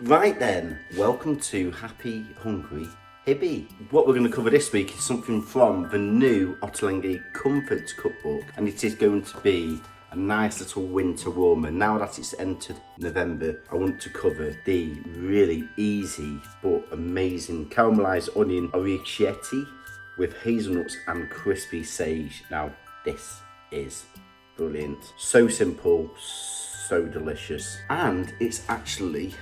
Right then, welcome to Happy Hungry Hibby. What we're going to cover this week is something from the new Ottolenghi Comfort Cookbook, and it is going to be a nice little winter warmer. Now that it's entered November, I want to cover the really easy but amazing caramelised onion Orecchiette with hazelnuts and crispy sage. Now this is brilliant. So simple, so delicious, and it's actually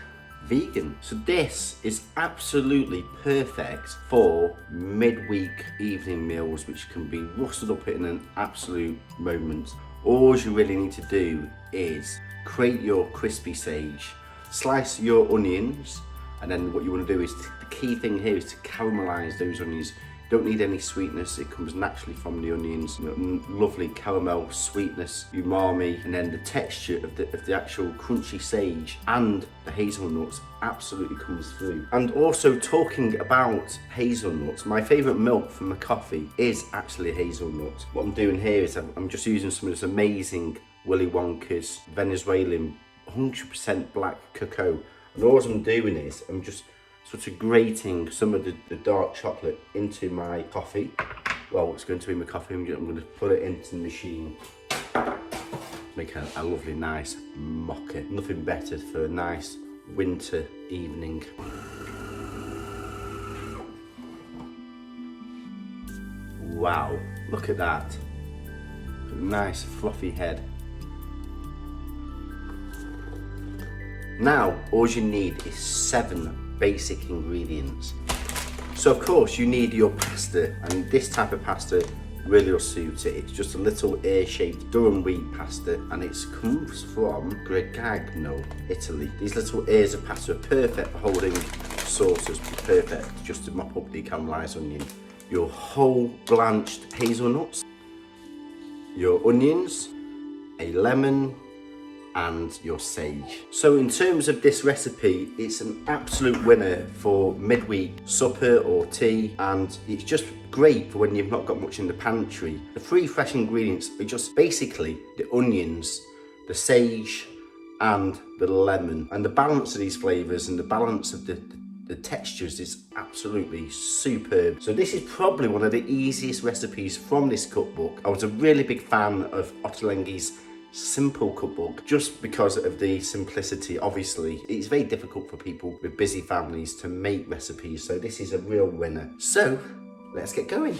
vegan. So this is absolutely perfect for midweek evening meals, which can be rustled up in an absolute moment. All you really need to do is create your crispy sage, slice your onions, and then what you want to do is, the key thing here is to caramelize those onions. Don't need any sweetness, it comes naturally from the onions. Lovely caramel sweetness, umami, and then the texture of the actual crunchy sage and the hazelnuts absolutely comes through. And also, talking about hazelnuts, my favourite milk for my coffee is actually hazelnut. What I'm doing here is I'm just using some of this amazing Willy Wonka's Venezuelan 100% black cocoa, and all I'm doing is I'm just sort of grating some of the dark chocolate into my coffee. Well, it's going to be my coffee. I'm going to put it into the machine. Make a lovely, nice mocha. Nothing better for a nice winter evening. Wow, look at that. Nice fluffy head. Now, all you need is 7 basic ingredients. So of course you need your pasta, and this type of pasta really will suit it. It's just a little ear-shaped durum wheat pasta, and it comes from Gregagno, Italy. These little ears of pasta are perfect for holding sauces, perfect just to mop up the caramelised onion. Your whole blanched hazelnuts, your onions, a lemon, and your sage. So in terms of this recipe, it's an absolute winner for midweek supper or tea, and it's just great for when you've not got much in the pantry. The 3 fresh ingredients are just basically the onions, the sage, and the lemon. And the balance of these flavours and the balance of the textures is absolutely superb. So this is probably one of the easiest recipes from this cookbook. I was a really big fan of Ottolenghi's simple cookbook just because of the simplicity. Obviously, it's very difficult for people with busy families to make recipes, so this is a real winner. So let's get going.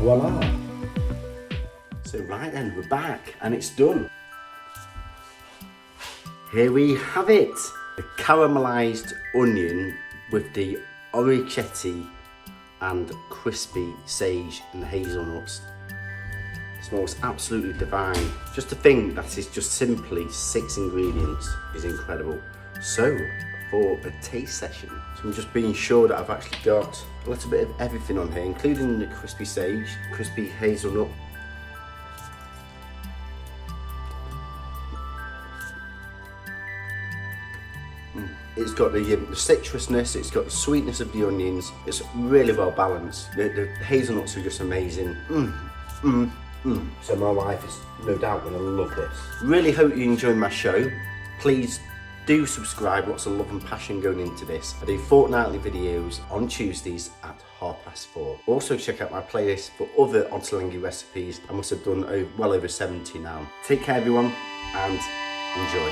Voila! So right then, we're back and it's done. Here we have it, the caramelised onion with the orecchiette and crispy sage and hazelnuts. It smells absolutely divine. Just to think that is just simply 6 ingredients is incredible. So, for a taste session, so I'm just being sure that I've actually got a little bit of everything on here, including the crispy sage, crispy hazelnut. It's got the citrusness, it's got the sweetness of the onions, it's really well balanced. The hazelnuts are just amazing. So my wife is no doubt going to love this. Really hope you enjoyed my show. Please do subscribe, lots of love and passion going into this. I do fortnightly videos on Tuesdays at 4:30. Also check out my playlist for other Ottolenghi recipes. I must have done well over 70 now. Take care everyone and enjoy.